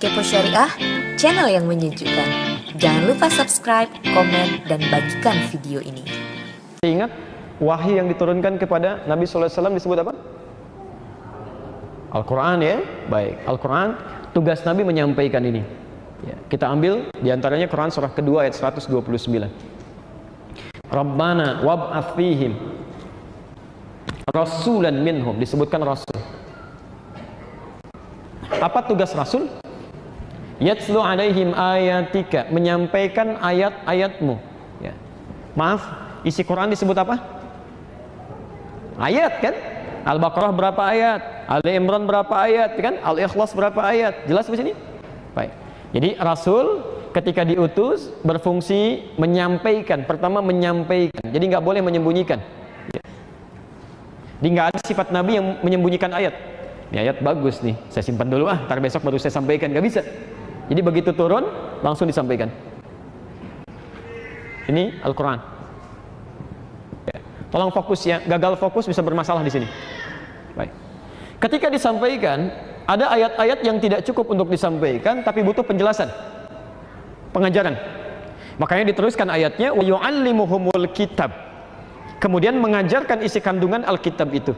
Kepo Syariah, channel yang menyejukkan. Jangan lupa subscribe, komen, dan bagikan video ini. Ingat, wahyu yang diturunkan kepada Nabi SAW disebut apa? Al-Quran, ya? Baik, Al-Quran, tugas Nabi menyampaikan ini. Ya, kita ambil diantaranya Quran surah kedua ayat 129. Rabbana wab'ath fihim rasulan minhum, disebutkan rasul. Apa tugas rasul? Yatslu alaihim ayatika, menyampaikan ayat-ayatmu. Ya. Maaf, isi Quran disebut apa? Ayat, kan? Al-Baqarah berapa ayat? Ali Imran berapa ayat, kan? Al-Ikhlas berapa ayat? Jelas di sini? Baik. Jadi rasul ketika diutus berfungsi menyampaikan. Pertama menyampaikan. Jadi nggak boleh menyembunyikan. Ya. Jadi nggak ada sifat Nabi yang menyembunyikan ayat. Ini ayat bagus nih, saya simpan dulu ntar besok baru saya sampaikan. Nggak bisa. Jadi begitu turun langsung disampaikan. Ini Al-Quran. Ya. Tolong fokus ya, gagal fokus bisa bermasalah di sini. Baik. Ketika disampaikan, ada ayat-ayat yang tidak cukup untuk disampaikan, tapi butuh penjelasan, pengajaran. Makanya diteruskan ayatnya, wa yu'allimuhumul kitab. Kemudian mengajarkan isi kandungan Alkitab itu.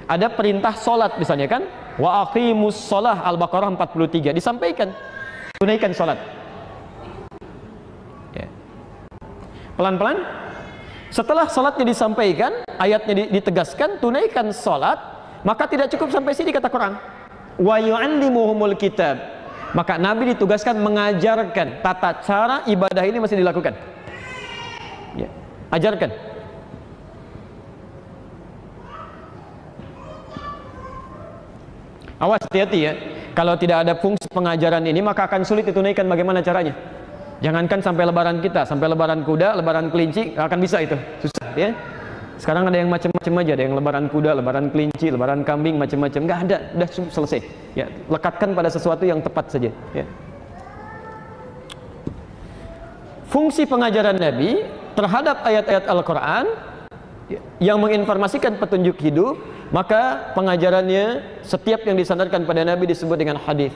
Ada perintah solat misalnya, kan? Wa aqimus sholah, Al-Baqarah 43. Disampaikan, tunaikan solat. Ya. Pelan-pelan. Setelah solatnya disampaikan, ayatnya ditegaskan, tunaikan solat, maka tidak cukup sampai sini kata Quran. Wa yu'allimuhumul kitab. Maka Nabi ditugaskan mengajarkan tata cara ibadah ini masih dilakukan. Ya. Ajarkan. Awas, hati-hati ya. Kalau tidak ada fungsi pengajaran ini, maka akan sulit ditunaikan. Bagaimana caranya? Jangankan sampai lebaran kita, sampai lebaran kuda, lebaran kelinci, akan bisa itu. Susah ya. Sekarang ada yang macam-macam aja, ada yang lebaran kuda, lebaran kelinci, lebaran kambing, macam-macam. Nggak ada, udah selesai. Ya, lekatkan pada sesuatu yang tepat saja. Ya. Fungsi pengajaran Nabi terhadap ayat-ayat Al-Quran yang menginformasikan petunjuk hidup, maka pengajarannya setiap yang disandarkan pada Nabi disebut dengan hadis.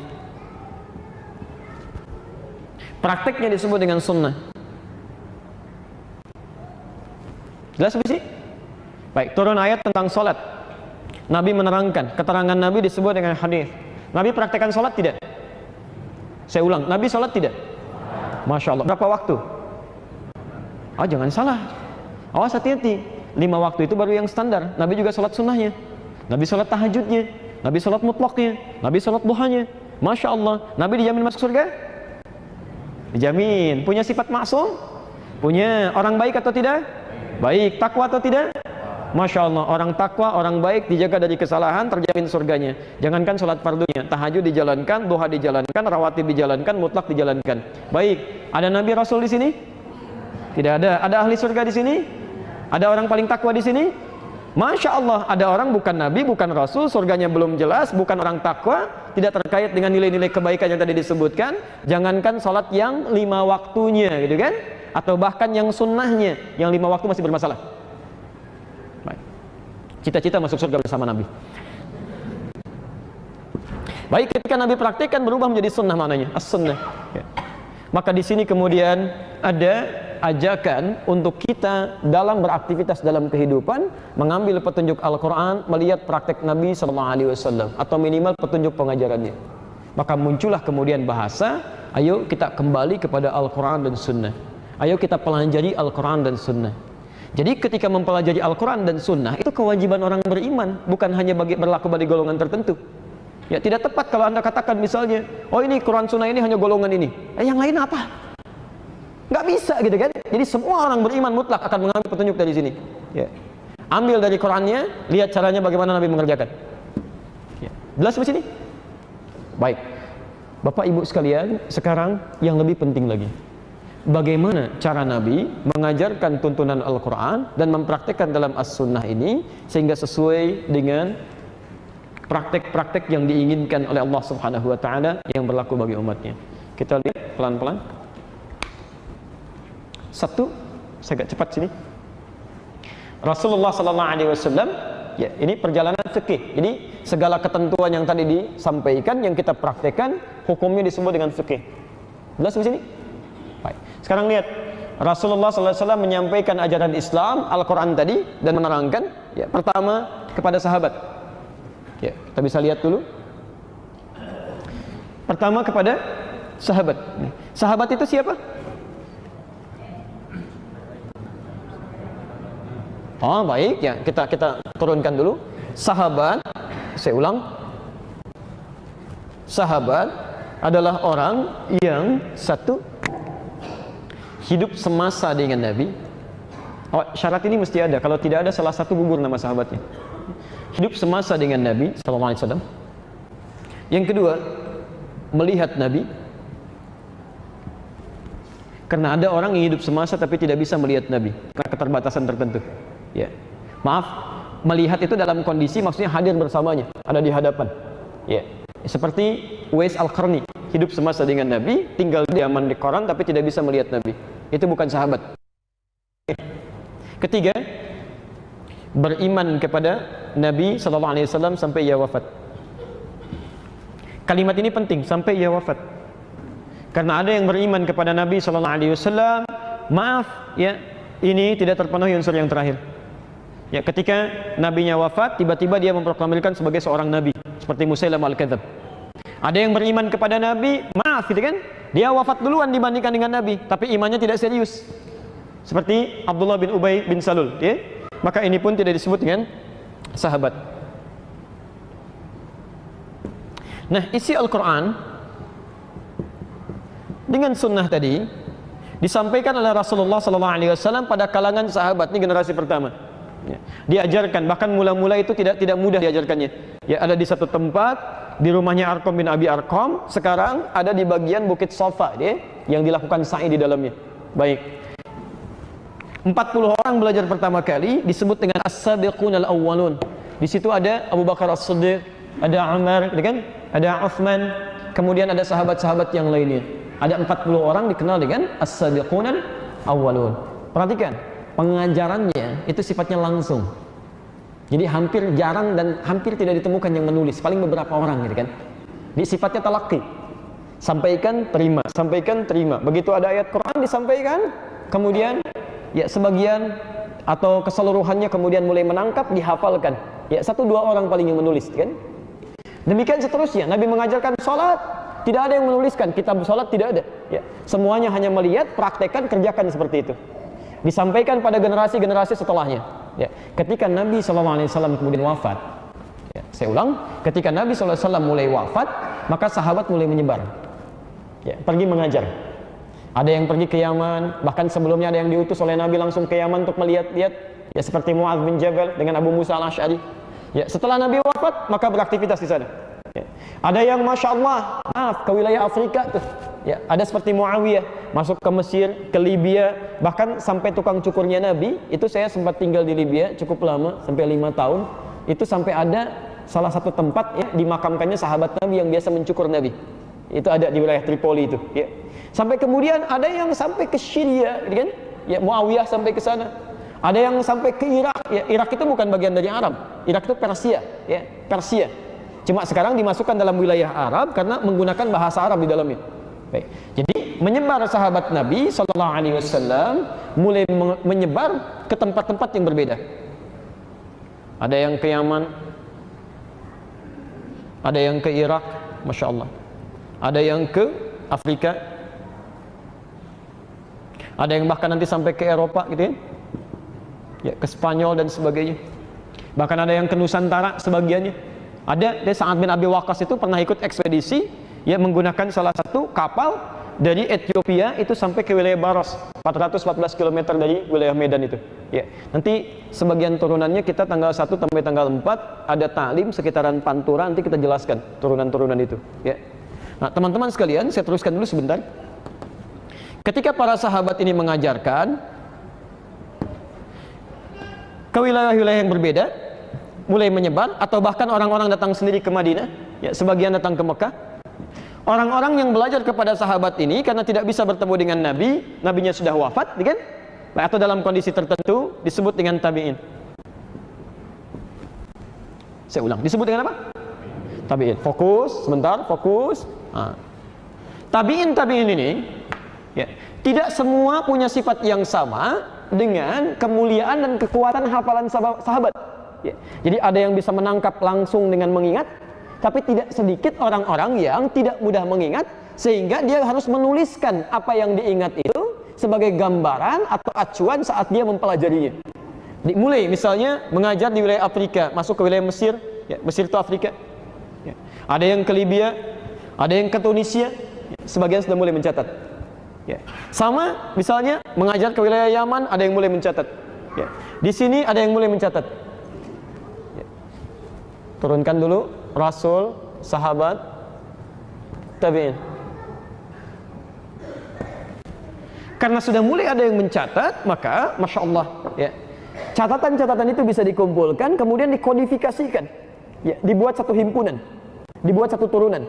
Prakteknya disebut dengan sunnah. Jelas sih? Baik, turun ayat tentang sholat. Nabi menerangkan, keterangan Nabi disebut dengan hadis. Nabi praktekkan sholat tidak? Saya ulang, Nabi sholat tidak? Masya Allah. Berapa waktu? Oh, jangan salah. Awas, hati-hati. 5 waktu itu baru yang standar. Nabi juga sholat sunnahnya. Nabi sholat tahajudnya. Nabi sholat mutlaknya. Nabi sholat duhanya. Masya Allah. Nabi dijamin masuk surga? Dijamin. Punya sifat maksum? Punya. Orang baik atau tidak? Baik. Takwa atau tidak? Masya Allah. Orang takwa, orang baik dijaga dari kesalahan, terjamin surganya. Jangankan sholat fardunya, tahajud dijalankan, duha dijalankan, rawatib dijalankan, mutlak dijalankan. Baik. Ada Nabi Rasul di sini? Tidak ada. Ada ahli surga di sini? Ada orang paling takwa di sini? Masya Allah, ada orang bukan Nabi, bukan Rasul, surganya belum jelas, bukan orang takwa, tidak terkait dengan nilai-nilai kebaikan yang tadi disebutkan. Jangankan sholat yang 5 waktunya, gitu kan? Atau bahkan yang sunnahnya, yang 5 waktu masih bermasalah. Baik. Cita-cita masuk surga bersama Nabi. Baik, ketika Nabi praktikkan berubah menjadi sunnah maknanya, as-sunnah. Ya. Maka di sini kemudian ada ajakan untuk kita dalam beraktivitas dalam kehidupan mengambil petunjuk Al-Quran, melihat praktek Nabi SAW atau minimal petunjuk pengajarannya. Maka muncullah kemudian bahasa, ayo kita kembali kepada Al-Quran dan Sunnah. Ayo kita pelajari Al-Quran dan Sunnah. Jadi ketika mempelajari Al-Quran dan Sunnah itu kewajiban orang beriman, bukan hanya berlaku bagi golongan tertentu. Ya, tidak tepat kalau Anda katakan misalnya, oh ini Quran Sunnah ini hanya golongan ini, yang lain apa? Nggak bisa gitu kan. Jadi semua orang beriman mutlak akan mengambil petunjuk dari sini. Ya. Ambil dari Qurannya, lihat caranya bagaimana Nabi mengerjakan. Ya. Jelas di sini? Baik. Bapak Ibu sekalian, sekarang yang lebih penting lagi. Bagaimana cara Nabi mengajarkan tuntunan Al-Quran dan mempraktekkan dalam As-Sunnah ini sehingga sesuai dengan praktek-praktek yang diinginkan oleh Allah Subhanahu wa taala yang berlaku bagi umatnya. Kita lihat pelan-pelan. Satu, saya agak cepat sini. Rasulullah sallallahu alaihi wasallam, ya, ini perjalanan fikih. Jadi segala ketentuan yang tadi disampaikan, yang kita praktekkan, hukumnya disebut dengan fikih. Jelas di sini? Baik. Sekarang lihat, Rasulullah SAW menyampaikan ajaran Islam, Al-Quran tadi, dan menerangkan, ya, pertama kepada sahabat. Ya, kita bisa lihat dulu. Pertama kepada sahabat. Sahabat itu siapa? Oh, baik, ya, kita turunkan dulu. Sahabat, saya ulang. Sahabat adalah orang yang satu, hidup semasa dengan Nabi. Oh, syarat ini mesti ada. Kalau tidak ada, salah satu gugur nama sahabatnya. Hidup semasa dengan Nabi SAW. Yang kedua, melihat Nabi. Karena ada orang yang hidup semasa tapi tidak bisa melihat Nabi karena keterbatasan tertentu. Ya, maaf, melihat itu dalam kondisi maksudnya hadir bersamanya, ada di hadapan. Ya, seperti Uwais Al-Qarni, hidup semasa dengan Nabi, tinggal di zaman di Quran tapi tidak bisa melihat Nabi. Itu bukan sahabat. Ketiga, beriman kepada Nabi SAW sampai ia wafat. Kalimat ini penting, sampai ia wafat. Karena ada yang beriman kepada Nabi SAW, maaf, ya, ini tidak terpenuhi unsur yang terakhir. Ya, ketika nabinya wafat, tiba-tiba dia memproklamirkan sebagai seorang nabi, seperti Musailamah Al-Kadzab. Ada yang beriman kepada Nabi, maaf, gitu kan? Dia wafat duluan dibandingkan dengan Nabi, tapi imannya tidak serius. Seperti Abdullah bin Ubay bin Salul, ya? Maka ini pun tidak disebut dengan sahabat. Nah, isi Al-Quran dengan sunnah tadi disampaikan oleh Rasulullah SAW pada kalangan sahabat. Ini generasi pertama. Ya, diajarkan, bahkan mula-mula itu tidak mudah diajarkannya. Ya, ada di satu tempat di rumahnya Arqam bin Abi Arqam. Sekarang ada di bagian Bukit Safa, ya, yang dilakukan sa'i di dalamnya. Baik. 40 orang belajar pertama kali disebut dengan as-sabiqun al-awwalun. Di situ ada Abu Bakar As-Siddiq, ada Umar, kan? Ada Uthman, kemudian ada sahabat-sahabat yang lainnya. Ada 40 orang dikenal dengan as-sabiqun al-awwalun. Perhatikan, pengajarannya itu sifatnya langsung. Jadi hampir jarang dan hampir tidak ditemukan yang menulis, paling beberapa orang, gitu kan. Di sifatnya talaqi. Sampaikan, terima, sampaikan, terima. Begitu ada ayat Quran disampaikan, kemudian ya sebagian atau keseluruhannya kemudian mulai menangkap, dihafalkan. Ya, 1-2 orang paling yang menulis, kan? Demikian seterusnya. Nabi mengajarkan salat, tidak ada yang menuliskan kitab salat, tidak ada. Ya, semuanya hanya melihat, praktekkan, kerjakan seperti itu. Disampaikan pada generasi-generasi setelahnya. Ya, ketika Nabi SAW kemudian wafat, ya, saya ulang, ketika Nabi SAW mulai wafat, maka sahabat mulai menyebar. Ya, pergi mengajar. Ada yang pergi ke Yaman, bahkan sebelumnya ada yang diutus oleh Nabi langsung ke Yaman untuk melihat-lihat, ya, seperti Mu'adz bin Jabal dengan Abu Musa Al-Asy'ari. Ya, setelah Nabi wafat, maka beraktivitas di sana. Ya. Ada yang Masya Allah, maaf, ke wilayah Afrika tuh. Ya, ada seperti Muawiyah masuk ke Mesir, ke Libya, bahkan sampai tukang cukurnya Nabi. Itu saya sempat tinggal di Libya cukup lama, sampai 5 tahun. Itu sampai ada salah satu tempat, ya, dimakamkannya sahabat Nabi yang biasa mencukur Nabi. Itu ada di wilayah Tripoli itu, ya. Sampai kemudian ada yang sampai ke Syria, gitu kan? Ya, Muawiyah sampai ke sana. Ada yang sampai ke Irak. Ya, Irak itu bukan bagian dari Arab. Irak itu Persia, ya, Persia. Cuma sekarang dimasukkan dalam wilayah Arab karena menggunakan bahasa Arab di dalamnya. Baik. Jadi menyebar sahabat Nabi SAW mulai menyebar ke tempat-tempat yang berbeda. Ada yang ke Yaman, ada yang ke Irak, Masya Allah. Ada yang ke Afrika, ada yang bahkan nanti sampai ke Eropa, gitu ya, ya, ke Spanyol dan sebagainya. Bahkan ada yang ke Nusantara sebagiannya. Ada Sa'ad bin Abi Waqqas itu pernah ikut ekspedisi, ya, menggunakan salah satu kapal dari Ethiopia itu sampai ke wilayah Baros, 414 km dari wilayah Medan itu. Ya, nanti sebagian turunannya kita tanggal 1 sampai tanggal 4 ada ta'lim sekitaran Pantura, nanti kita jelaskan turunan-turunan itu. Ya. Nah, teman-teman sekalian, saya teruskan dulu sebentar. Ketika para sahabat ini mengajarkan ke wilayah-wilayah yang berbeda, mulai menyebar, atau bahkan orang-orang datang sendiri ke Madinah, ya, sebagian datang ke Mekah. Orang-orang yang belajar kepada sahabat ini karena tidak bisa bertemu dengan Nabi, nabinya sudah wafat, kan? Atau dalam kondisi tertentu disebut dengan tabi'in. Saya ulang, disebut dengan apa? tabi'in. Fokus, sebentar, fokus. Tabi'in ini ya, tidak semua punya sifat yang sama dengan kemuliaan dan kekuatan hafalan sahabat. Ya. Jadi ada yang bisa menangkap langsung dengan mengingat, tapi tidak sedikit orang-orang yang tidak mudah mengingat, sehingga dia harus menuliskan apa yang diingat itu sebagai gambaran atau acuan saat dia mempelajarinya. Mulai misalnya mengajar di wilayah Afrika, masuk ke wilayah Mesir, ya, Mesir itu Afrika. Ya. Ada yang ke Libya, ada yang ke Tunisia, ya, sebagian sudah mulai mencatat. Ya. Sama misalnya mengajar ke wilayah Yaman, ada yang mulai mencatat. Ya. Di sini ada yang mulai mencatat. Ya. Turunkan dulu Rasul, sahabat, tabi'in. Karena sudah mulai ada yang mencatat, maka Masya Allah, ya, catatan-catatan itu bisa dikumpulkan, kemudian dikodifikasikan, ya, dibuat satu himpunan, dibuat satu turunan.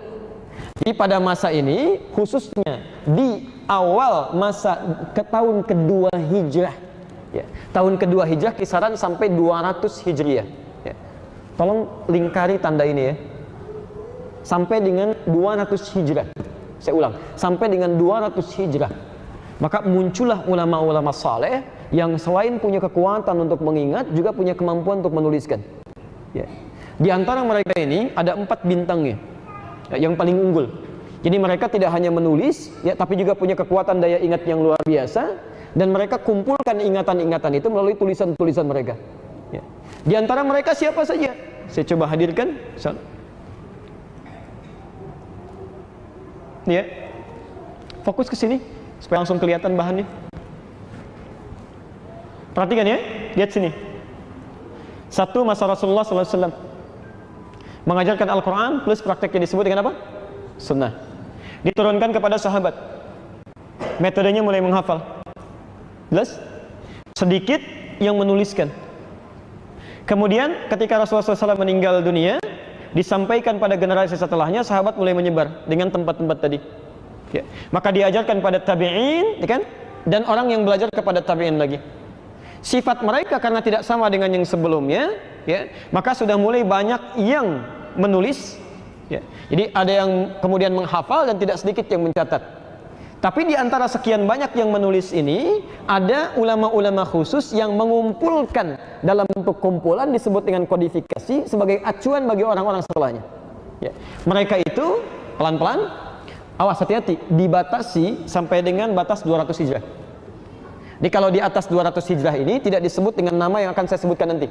Jadi pada masa ini, khususnya di awal masa ke tahun kedua Hijrah, ya, tahun kedua Hijrah kisaran sampai 200 Hijriah. Ya. Tolong lingkari tanda ini ya, sampai dengan 200 Hijrah. Saya ulang, sampai dengan 200 Hijrah. Maka muncullah ulama-ulama saleh yang selain punya kekuatan untuk mengingat, juga punya kemampuan untuk menuliskan. Ya. Di antara mereka ini ada 4 bintangnya, ya, yang paling unggul. Jadi mereka tidak hanya menulis, ya, tapi juga punya kekuatan daya ingat yang luar biasa, dan mereka kumpulkan ingatan-ingatan itu melalui tulisan-tulisan mereka. Ya. Di antara mereka siapa saja? Saya coba hadirkan. Ya, fokus ke sini supaya langsung kelihatan bahannya. Perhatikan ya, lihat sini. Satu, masa Rasulullah SAW mengajarkan Al-Quran plus prakteknya disebut dengan apa? Sunnah. Diturunkan kepada sahabat. Metodenya mulai menghafal. Jelas? Sedikit yang menuliskan. Kemudian ketika Rasulullah SAW meninggal dunia, disampaikan pada generasi setelahnya, sahabat mulai menyebar dengan tempat-tempat tadi. Ya. Maka diajarkan pada tabi'in, ya kan? Dan orang yang belajar kepada tabi'in lagi. Sifat mereka karena tidak sama dengan yang sebelumnya, ya, maka sudah mulai banyak yang menulis, ya. Jadi ada yang kemudian menghafal dan tidak sedikit yang mencatat. Tapi di antara sekian banyak yang menulis ini, ada ulama-ulama khusus yang mengumpulkan dalam bentuk kumpulan disebut dengan kodifikasi sebagai acuan bagi orang-orang setelahnya. Ya. Mereka itu pelan-pelan, awas hati-hati, dibatasi sampai dengan batas 200 Hijrah. Jadi kalau di atas 200 Hijrah ini tidak disebut dengan nama yang akan saya sebutkan nanti.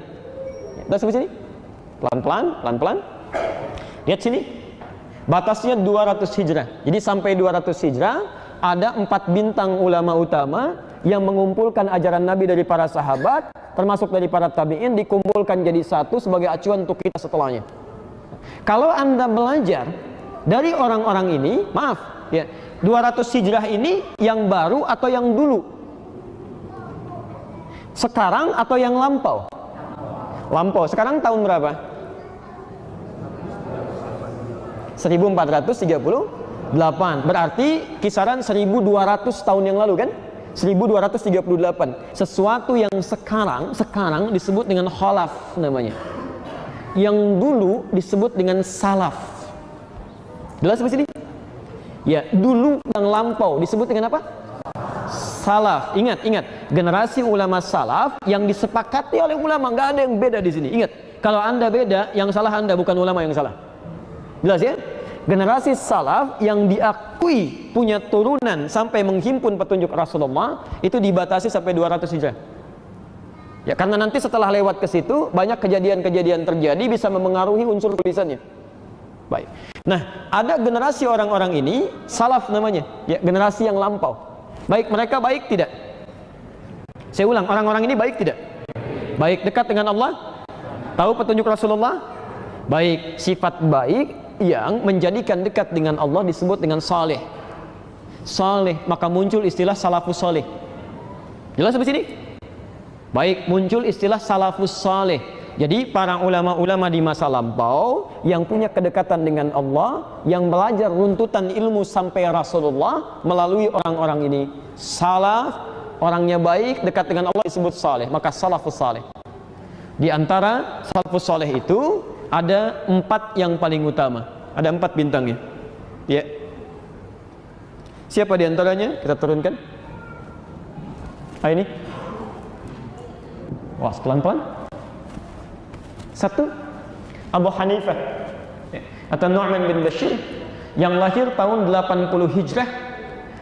Sudah sebut sini? Pelan-pelan, pelan-pelan. Lihat sini. Batasnya 200 Hijrah. Jadi sampai 200 Hijrah ada 4 bintang ulama utama yang mengumpulkan ajaran Nabi dari para sahabat, termasuk dari para tabi'in, dikumpulkan jadi satu sebagai acuan untuk kita setelahnya. Kalau Anda belajar dari orang-orang ini, maaf, ya, 200 Hijrah ini yang baru atau yang dulu? Sekarang atau yang lampau? Lampau. Sekarang tahun berapa? 1438. Berarti kisaran 1200 tahun yang lalu kan? 1238. Sesuatu yang sekarang disebut dengan khalaf namanya. Yang dulu disebut dengan salaf. Jelas sampai sini? Ya, dulu yang lampau disebut dengan apa? Salaf. Ingat, generasi ulama salaf yang disepakati oleh ulama, nggak ada yang beda di sini. Ingat, kalau Anda beda, yang salah Anda, bukan ulama yang salah. Jelas ya? Generasi salaf yang diakui punya turunan sampai menghimpun petunjuk Rasulullah itu dibatasi sampai 200 Hijrah. Ya, karena nanti setelah lewat ke situ banyak kejadian-kejadian terjadi bisa memengaruhi unsur tulisannya. Baik. Nah, ada generasi orang-orang ini salaf namanya, ya, generasi yang lampau. Baik, mereka baik tidak? Saya ulang, orang-orang ini baik tidak? Baik, dekat dengan Allah? Tahu petunjuk Rasulullah? Baik, sifat baik yang menjadikan dekat dengan Allah disebut dengan saleh. Saleh, maka muncul istilah salafus saleh. Jelas sampai sini? Baik, muncul istilah salafus saleh. Jadi para ulama-ulama di masa lampau yang punya kedekatan dengan Allah, yang belajar runtutan ilmu sampai Rasulullah melalui orang-orang ini. Salaf, orangnya baik, dekat dengan Allah disebut saleh, maka salafus saleh. Di antara salafus saleh itu ada 4 yang paling utama. Ada 4 bintangnya. Ya. Siapa di antaranya? Kita turunkan. Ini. Wah, pelan-pelan. 1, Abu Hanifah atau Nu'man bin Bashir yang lahir tahun 80 Hijrah,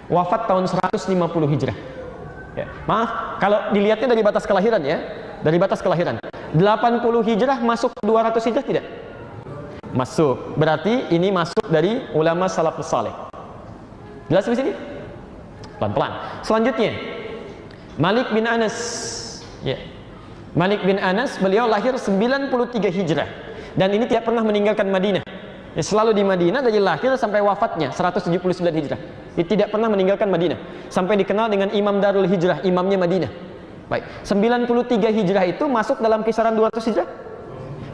wafat tahun 150 Hijrah. Ya. Maaf, kalau dilihatnya dari batas kelahiran ya, dari batas kelahiran 80 Hijrah masuk 200 Hijrah tidak? Masuk. Berarti ini masuk dari ulama salafus saleh. Jelas di sini? Pelan-pelan. Selanjutnya Malik bin Anas. Ya. Malik bin Anas, beliau lahir 93 Hijrah dan ini tidak pernah meninggalkan Madinah. Ya, selalu di Madinah dari lahir sampai wafatnya 179 Hijrah. Dia tidak pernah meninggalkan Madinah sampai dikenal dengan Imam Darul Hijrah, imamnya Madinah. Baik, 93 Hijrah itu masuk dalam kisaran 200 Hijrah?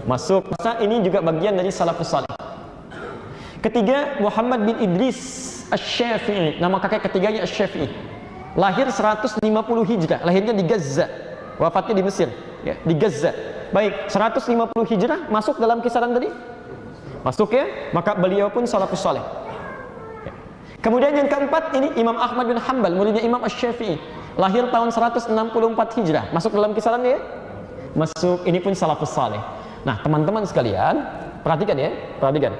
Masuk. Masa ini juga bagian dari salafus saleh. Ketiga, Muhammad bin Idris Asy-Syafi'i, nama kakek ketiganya Asy-Syafi'i. Lahir 150 Hijrah, lahirnya di Gaza, wafatnya di Mesir, ya, di Gaza. Baik, 150 Hijrah masuk dalam kisaran tadi? Masuk ya, maka beliau pun salafus saleh. Ya. Kemudian yang keempat ini Imam Ahmad bin Hanbal, muridnya Imam Asy-Syafi'i, lahir tahun 164 Hijrah, masuk dalam kisaran ya? Masuk, ini pun salafus saleh. Nah, teman-teman sekalian, perhatikan ya, perhatikan.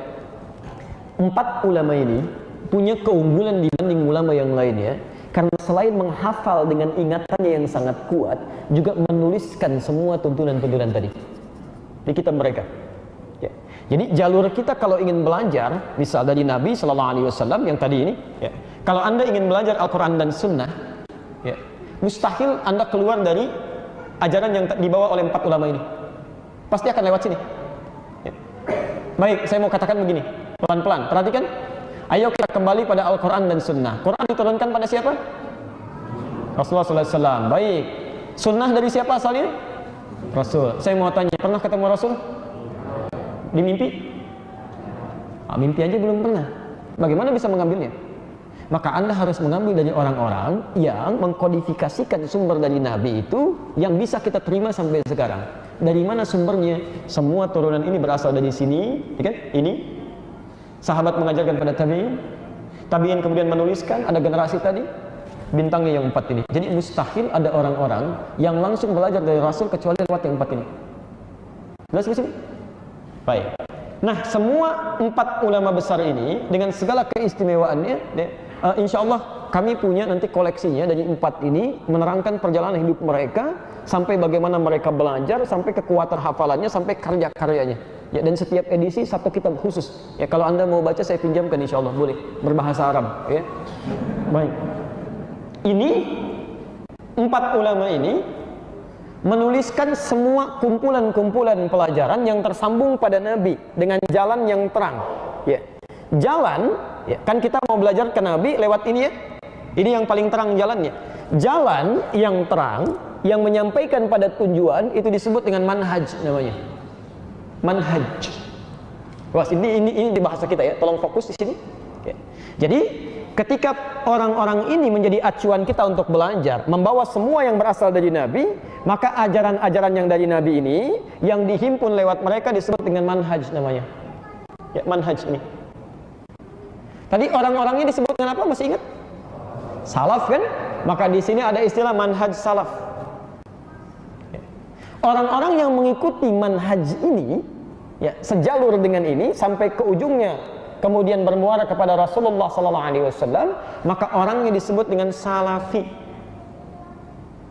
4 ulama ini punya keunggulan dibanding ulama yang lainnya, karena selain menghafal dengan ingatannya yang sangat kuat, juga menuliskan semua tuntunan-tuntunan tadi di kitab mereka. Ya. Jadi jalur kita kalau ingin belajar, misal dari Nabi Sallallahu Alaihi Wasallam yang tadi ini, ya. Kalau Anda ingin belajar Al-Quran dan Sunnah, ya, mustahil Anda keluar dari ajaran yang dibawa oleh 4 ulama ini. Pasti akan lewat sini. Ya. Baik, saya mau katakan begini, pelan-pelan. Perhatikan. Ayo kita kembali pada Al-Quran dan Sunnah. Quran diturunkan pada siapa? Rasulullah SAW. Baik. Sunnah dari siapa asalnya? Rasul. Saya mau tanya, pernah ketemu Rasul? Di mimpi? Mimpi aja belum pernah. Bagaimana bisa mengambilnya? Maka Anda harus mengambil dari orang-orang yang mengkodifikasikan sumber dari Nabi itu yang bisa kita terima sampai sekarang. Dari mana sumbernya? Semua turunan ini berasal dari sini, kan? Ini sahabat mengajarkan pada tabi'in, tabi'in kemudian menuliskan, ada generasi tadi, bintangnya yang 4 ini. Jadi mustahil ada orang-orang yang langsung belajar dari Rasul kecuali lewat yang 4 ini. Jelas di sini? Baik. Nah, semua 4 ulama besar ini dengan segala keistimewaannya, insya Allah kami punya nanti koleksinya dari 4 ini, menerangkan perjalanan hidup mereka sampai bagaimana mereka belajar, sampai kekuatan hafalannya, sampai karya-karyanya. Ya, dan setiap edisi 1 kitab khusus. Ya, kalau Anda mau baca saya pinjamkan insya Allah, boleh berbahasa Arab. Ya. Baik. Ini 4 ulama ini menuliskan semua kumpulan-kumpulan pelajaran yang tersambung pada Nabi dengan jalan yang terang. Ya. Jalan, ya, kan kita mau belajar ke Nabi lewat ini ya. Ini yang paling terang jalannya. Jalan yang terang yang menyampaikan pada tujuan itu disebut dengan manhaj namanya. Manhaj. Wah, ini di bahasa kita ya. Tolong fokus di sini. Ya. Jadi ketika orang-orang ini menjadi acuan kita untuk belajar, membawa semua yang berasal dari Nabi, maka ajaran-ajaran yang dari Nabi ini yang dihimpun lewat mereka disebut dengan manhaj namanya. Ya, manhaj ini. Tadi orang-orangnya disebut dengan apa? Masih ingat? Salaf kan? Maka di sini ada istilah manhaj salaf. Ya. Orang-orang yang mengikuti manhaj ini, ya, sejalur dengan ini sampai ke ujungnya, kemudian bermuara kepada Rasulullah SAW, maka orangnya disebut dengan salafi.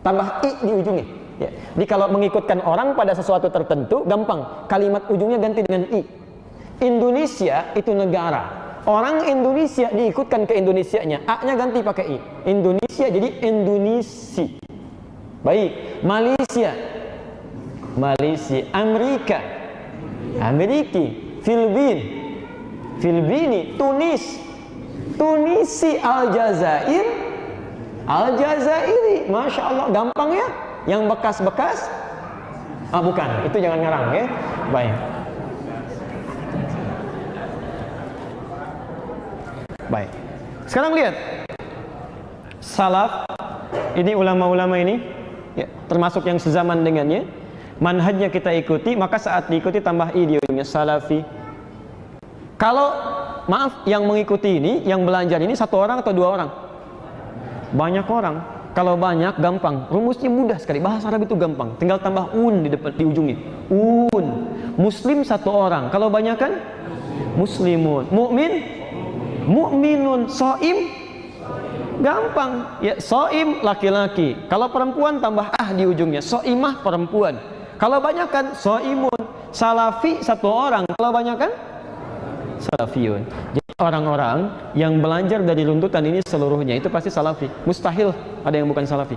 Tambah i di ujungnya. Ya. Jadi kalau mengikutkan orang pada sesuatu tertentu, gampang. Kalimat ujungnya ganti dengan i. Indonesia itu negara. Orang Indonesia diikutkan ke Indonesianya, a-nya ganti pakai i. Indonesia jadi Indonesia. Baik. Malaysia. Malaysia. Amerika. Ameriki. Filipina, Tunis, Tunisi, Aljazair, Aljazairi, Masya Allah, gampang ya? Yang bekas-bekas? Bukan, itu jangan ngarang ya. Baik. Baik. Sekarang lihat, salaf, ini ulama-ulama ini, ya, termasuk yang sezaman dengannya, manhajnya kita ikuti, maka saat diikuti tambah i di ujungnya, salafi. Kalau maaf, yang mengikuti ini, yang belajar ini satu orang atau dua orang? Banyak orang. Kalau banyak gampang, rumusnya mudah sekali. Bahasa Arab itu gampang, tinggal tambah un di depan, di ujungnya. Un. Muslim satu orang. Kalau banyak kan? Muslimun. Mukmin? Mukminun. Shaim? Gampang. Ya, shaim laki-laki. Kalau perempuan tambah ah di ujungnya. Shaimah perempuan. Kalau banyak kan? Shaimun. Salafi satu orang. Kalau banyak kan? Salafiyun. Jadi orang-orang yang belajar dari runtutan ini seluruhnya itu pasti salafi. Mustahil ada yang bukan salafi.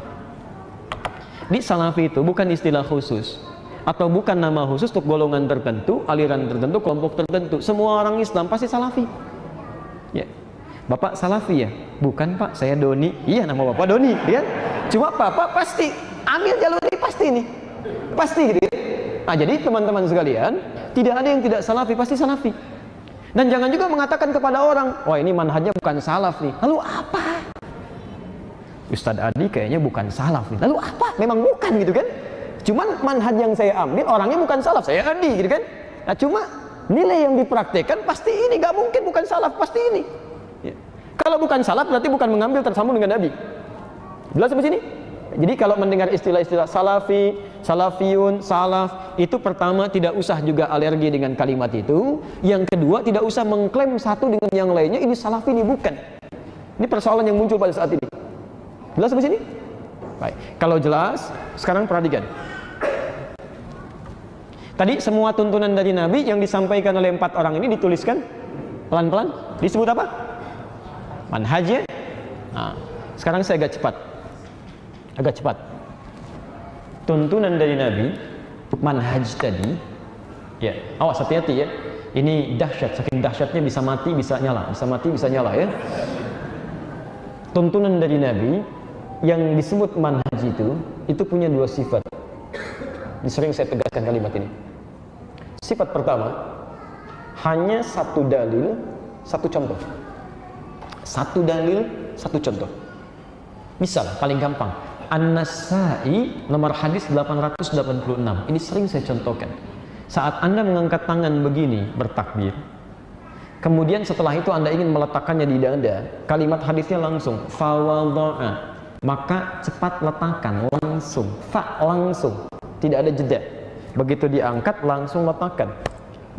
Di salafi itu bukan istilah khusus atau bukan nama khusus untuk golongan tertentu, aliran tertentu, kelompok tertentu. Semua orang Islam pasti salafi. Ya. Bapak salafi ya? Bukan Pak, saya Doni. Iya, nama Bapak Doni, ya. Cuma Bapak pasti ambil jalur ini pasti nih. Pasti gitu ya. Nah, jadi teman-teman sekalian, tidak ada yang tidak salafi, pasti salafi. Dan jangan juga mengatakan kepada orang, wah ini manhajnya bukan salaf nih. Lalu apa? Ustadz Adi kayaknya bukan salaf nih. Lalu apa? Memang bukan gitu kan? Cuman manhaj yang saya ambil orangnya bukan salaf, saya Adi gitu kan? Nah cuma nilai yang dipraktekkan pasti ini, gak mungkin bukan salaf, pasti ini. Ya. Kalau bukan salaf berarti bukan mengambil tersambung dengan Nabi. Jelas sampai sini? Jadi kalau mendengar istilah-istilah salafi, salafiyun, salaf, itu pertama tidak usah juga alergi dengan kalimat itu. Yang kedua tidak usah mengklaim satu dengan yang lainnya, ini salafi, ini bukan. Ini persoalan yang muncul pada saat ini. Jelas sampai sini? Baik. Kalau jelas, sekarang perhatikan. Tadi semua tuntunan dari Nabi yang disampaikan oleh 4 orang ini dituliskan pelan-pelan. Disebut apa? Manhajnya. Nah, sekarang saya agak cepat. Tuntunan dari Nabi, manhaj tadi, ya, awas hati-hati ya. Ini dahsyat, saking dahsyatnya bisa mati, bisa nyala, bisa mati, bisa nyala ya. Tuntunan dari Nabi yang disebut manhaj itu punya 2 sifat. Ini sering saya tegaskan kalimat ini. Sifat pertama, hanya satu dalil, satu contoh. Satu dalil, satu contoh. Misal, paling gampang, An-Nasai nomor hadis 886. Ini sering saya contohkan. Saat Anda mengangkat tangan begini bertakbir, kemudian setelah itu Anda ingin meletakkannya di dada, kalimat hadisnya langsung fawadha'a, maka cepat letakkan, langsung, langsung, tidak ada jeda. Begitu diangkat langsung letakkan.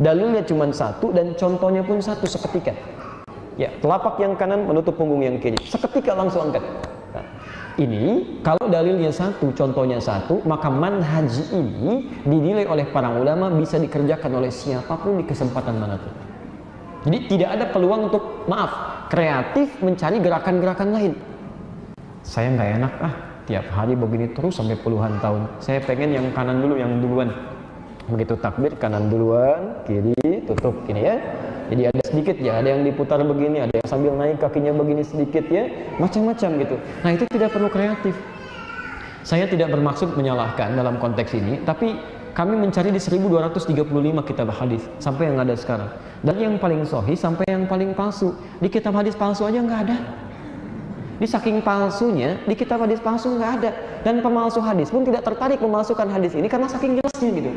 Dalilnya cuma satu dan contohnya pun satu, seketika. Ya, telapak yang kanan menutup punggung yang kiri, seketika langsung angkat. Ini kalau dalilnya satu, contohnya satu, maka manhaj ini dinilai oleh para ulama bisa dikerjakan oleh siapapun di kesempatan manapun. Jadi tidak ada peluang untuk, maaf, kreatif mencari gerakan-gerakan lain. Saya nggak enak tiap hari begini terus sampai puluhan tahun. Saya pengen yang kanan dulu, yang duluan. Begitu takbir kanan duluan, kiri tutup gini ya. Jadi ada sedikit ya, ada yang diputar begini, ada yang sambil naik kakinya begini sedikit ya, macam-macam gitu. Nah itu tidak perlu kreatif. Saya tidak bermaksud menyalahkan dalam konteks ini, tapi kami mencari di 1235 kitab hadis sampai yang ada sekarang. Dari yang paling sahih sampai yang paling palsu. Di kitab hadis palsu aja nggak ada. Di saking palsunya, di kitab hadis palsu nggak ada. Dan pemalsu hadis pun tidak tertarik memalsukan hadis ini karena saking jelasnya gitu.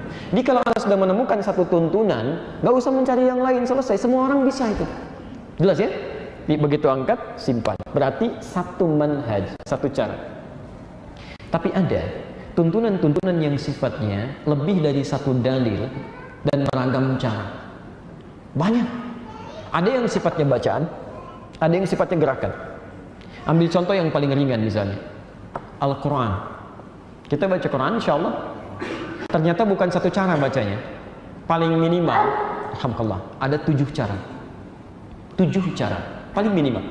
Jadi kalau Anda sudah menemukan satu tuntunan, nggak usah mencari yang lain, selesai. Semua orang bisa itu. Jelas ya? Begitu angkat, simpan. Berarti satu manhaj, satu cara. Tapi ada tuntunan-tuntunan yang sifatnya lebih dari satu dalil dan beragam cara. Banyak. Ada yang sifatnya bacaan, ada yang sifatnya gerakan. Ambil contoh yang paling ringan misalnya. Al-Quran. Kita baca Quran insya Allah. Ternyata bukan satu cara bacanya. Paling minimal, alhamdulillah, ada 7 cara. 7 cara, paling minimal.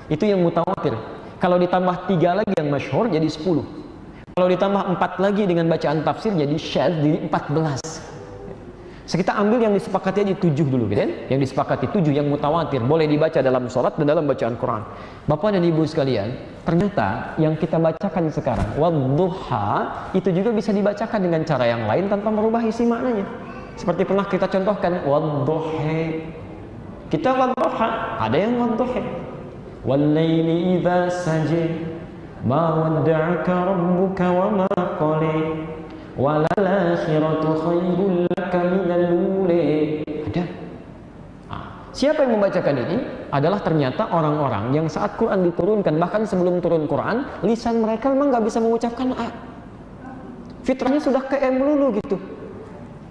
Itu yang mutawatir. Kalau ditambah 3 lagi yang masyhur jadi 10. Kalau ditambah 4 lagi dengan bacaan tafsir jadi syadz, jadi 14. Kita ambil yang disepakati aja 7 dulu gitu kan? Yang disepakati 7 yang mutawatir, boleh dibaca dalam sholat dan dalam bacaan Quran. Bapak dan Ibu sekalian, ternyata yang kita bacakan sekarang wadduha itu juga bisa dibacakan dengan cara yang lain tanpa merubah isi maknanya. Seperti pernah kita contohkan wadduha. Kita wadduha, ada yang wadduha. Wal-laili idza saja ma wadda'aka rabbuka wa ma qala. walal akhiratu khairul laka minal ula. Ada. Siapa yang membacakan ini adalah ternyata orang-orang yang saat Quran diturunkan, bahkan sebelum turun Quran, lisan mereka memang nggak bisa mengucapkan A. Fitrahnya sudah ke M melulu gitu.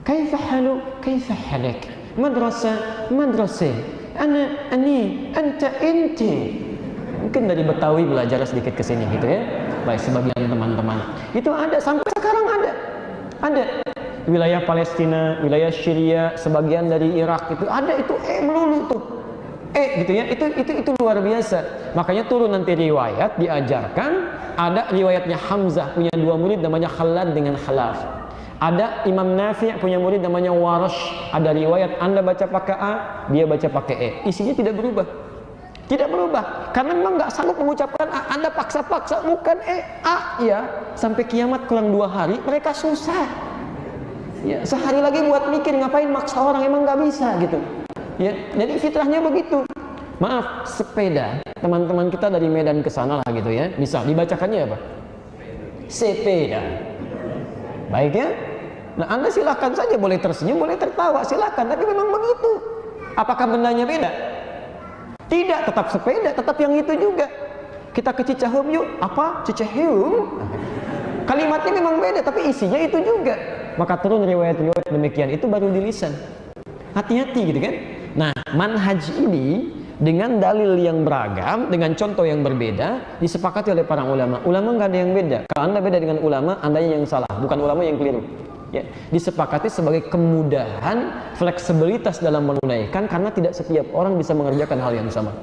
Kaifa halu, kaifa halak, madrasah, madrasah, ana, ani, anta, inti. Mungkin dari Betawi belajar sedikit ke sini gitu ya. Baik, sebagian teman-teman. Itu ada, sampai sekarang ada. Ada. Wilayah Palestina, wilayah Syria, sebagian dari Irak itu ada, itu melulu tuh. Gitu ya. Itu luar biasa. Makanya turun nanti riwayat diajarkan, ada riwayatnya Hamzah punya dua murid namanya Khalad dengan Khalaf. Ada Imam Nafi' punya murid namanya Warash. Ada riwayat Anda baca pakai A, dia baca pakai E. Isinya tidak berubah. Tidak berubah. Karena memang nggak sanggup mengucapkan A. Anda paksa-paksa bukan E, A ya. Sampai kiamat kurang 2 hari mereka susah. Ya, sehari lagi buat mikir, ngapain maksa orang, emang nggak bisa gitu. Ya, jadi fitrahnya begitu. Maaf, sepeda teman-teman kita dari Medan ke sana lah gitu ya. Misal dibacakannya apa? Sepeda. Baik ya. Nah, Anda silakan saja, boleh tersenyum, boleh tertawa, silakan. Tapi memang begitu. Apakah bendanya beda? Tidak, tetap sepeda, tetap yang itu juga. Kita ke Cicaheum yuk. Apa? Cicaheum? Kalimatnya memang beda, tapi isinya itu juga. Maka turun riwayat-riwayat demikian, itu baru di lisan. Hati-hati gitu kan. Nah, manhaj ini dengan dalil yang beragam, dengan contoh yang berbeda, disepakati oleh para ulama. Ulama nggak ada yang beda. Kalau Anda beda dengan ulama, Andanya yang salah, bukan ulama yang keliru. Ya, disepakati sebagai kemudahan, fleksibilitas dalam menunaikan, karena tidak setiap orang bisa mengerjakan hal yang sama.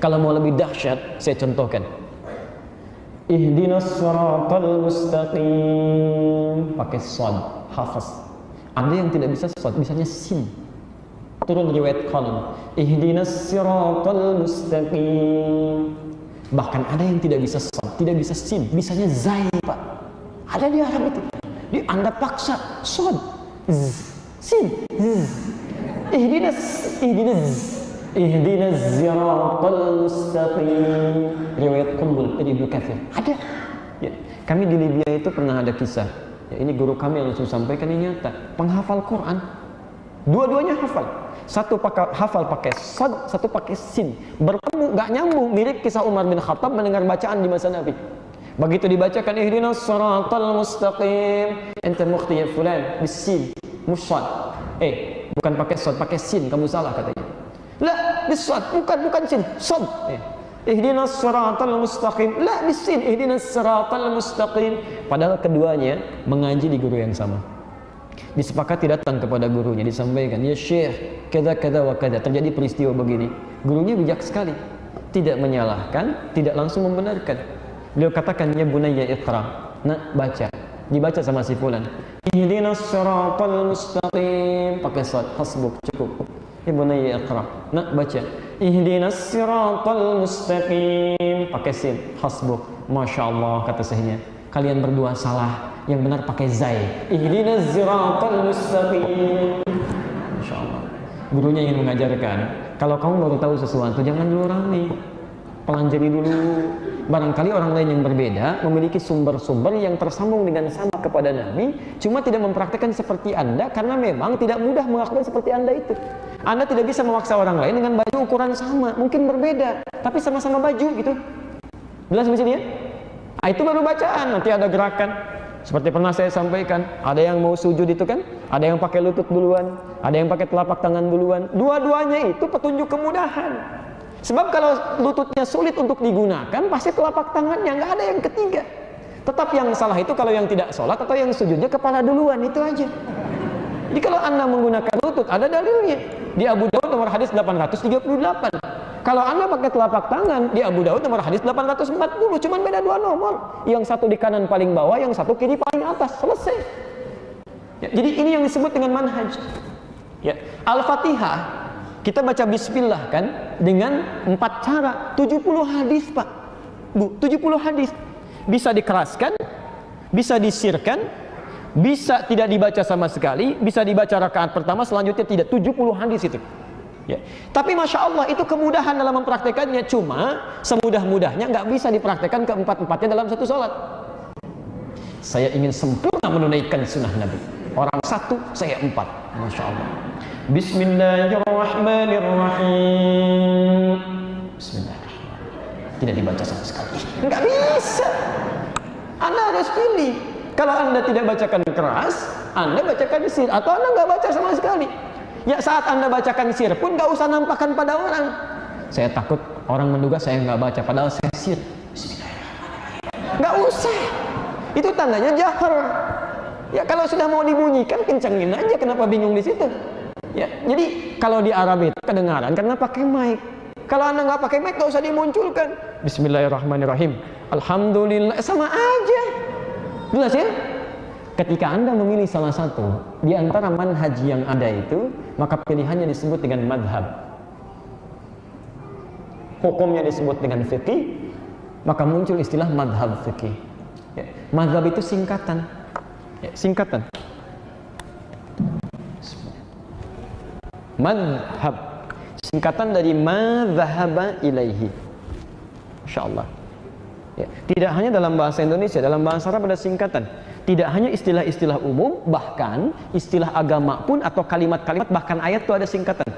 Kalau mau lebih dahsyat, saya contohkan. Ihdinas siratal mustaqim, pakai shad, hafaz. Anda yang tidak bisa shad, bisanya sin. Turun riwayat Qalam, ihdinas siratal mustaqim. Bahkan ada yang tidak bisa shad, tidak bisa sin, bisanya zai, Pak. Ada di Arab itu. Anda paksa shad, sin, ihdinas siratal mustaqim. Riwayat Qumbul dari Ibnu Katsir. Ada. Ya. Kami di Libya itu pernah ada kisah. Ya, ini guru kami yang langsung sampaikan, ini nyata. Penghafal Quran. Dua-duanya hafal. Satu hafal pakai sad, satu pakai sin. Bertemu nggak nyambung, mirip kisah Umar bin Khattab mendengar bacaan di masa Nabi. Begitu dibacakan ihdinas siratal mustaqim, anta mukhti ya fulan bisin, musad. Bukan pakai sad, pakai sin, kamu salah katanya. La, bisad, bukan sin, sad. Ihdinas siratal mustaqim, la bisin, ihdinas siratal mustaqim. Padahal keduanya mengaji di guru yang sama. Disepakati datang kepada gurunya, disampaikan, ya Syekh, kada wa kada, terjadi peristiwa begini. Gurunya bijak sekali, tidak menyalahkan, tidak langsung membenarkan. Beliau katakan, ya bunayya iqra. Nah, baca. Dibaca sama si fulan. Ihdinas siratal mustaqim, pakai sad, hasbuk, cukup. Ya bunayya iqra. Nah, baca. Ihdinas siratal mustaqim, pakai sin, hasbuk. Masya Allah, kata syekhnya. Kalian berdua salah, yang benar pakai zai. Ihdinas siratal mustaqim. Masya Allah. Gurunya ingin mengajarkan, kalau kamu baru tahu sesuatu, jangan dulu rame, pelajari dulu. Barangkali orang lain yang berbeda memiliki sumber-sumber yang tersambung dengan sama kepada Nabi, cuma tidak mempraktikkan seperti Anda karena memang tidak mudah melakukan seperti Anda itu. Anda tidak bisa memaksa orang lain dengan baju ukuran sama, mungkin berbeda, tapi sama-sama baju gitu. Jelas di sini ya? Nah, itu baru bacaan, nanti ada gerakan. Seperti pernah saya sampaikan, ada yang mau sujud itu kan, ada yang pakai lutut duluan, ada yang pakai telapak tangan duluan. Dua-duanya itu petunjuk kemudahan. Sebab kalau lututnya sulit untuk digunakan, pasti telapak tangannya, nggak ada yang ketiga. Tetap yang salah itu kalau yang tidak sholat atau yang sujudnya kepala duluan, itu aja. Jadi kalau Anda menggunakan lutut, ada dalilnya. Di Abu Daud nomor hadis 838. Kalau Anda pakai telapak tangan, di Abu Daud nomor hadis 840, cuman beda 2 nomor. Yang satu di kanan paling bawah, yang satu kiri paling atas, selesai. Ya, jadi ini yang disebut dengan manhaj. Ya, Al-Fatihah kita baca bismillah kan dengan 4 cara, 70 hadis Pak. Bu, 70 hadis. Bisa dikeraskan, bisa disirkan, bisa tidak dibaca sama sekali, bisa dibaca rakaat pertama, selanjutnya tidak. 70 hadis itu. Ya. Tapi Masya Allah itu kemudahan dalam mempraktekannya, cuma semudah-mudahnya nggak bisa dipraktekkan keempat-empatnya dalam satu sholat. Saya ingin sempurna menunaikan sunnah Nabi. Orang satu, saya 4. Masya Allah. Bismillahirrahmanirrahim. Bismillahirrahmanirrahim. Tidak dibaca sama sekali. Enggak bisa. Anda harus pilih. Kalau Anda tidak bacakan keras, Anda bacakan sir, atau Anda nggak baca sama sekali. Ya saat Anda bacakan sir pun nggak usah nampakkan pada orang. Saya takut orang menduga saya nggak baca, padahal saya sir. Bismillahirrahmanirrahim. Nggak usah. Itu tandanya jahar. Ya kalau sudah mau dibunyikan, kencengin aja. Kenapa bingung di situ? Ya, jadi kalau di Arab itu kedengaran karena pakai mic. Kalau Anda nggak pakai mic, nggak usah dimunculkan. Bismillahirrahmanirrahim. Alhamdulillah, sama aja. Jelas ya? Ketika Anda memilih salah satu di antara manhaj yang ada itu, maka pilihannya disebut dengan madhab. Hukumnya disebut dengan fikih, maka muncul istilah madhab fikih. Ya, madhab itu singkatan. Ya, singkatan. Madhab, singkatan dari madhaba ilaihi. Masya Allah. Ya, tidak hanya dalam bahasa Indonesia, dalam bahasa Arab ada singkatan. Tidak hanya istilah-istilah umum, bahkan istilah agama pun atau kalimat-kalimat, bahkan ayat itu ada singkatan.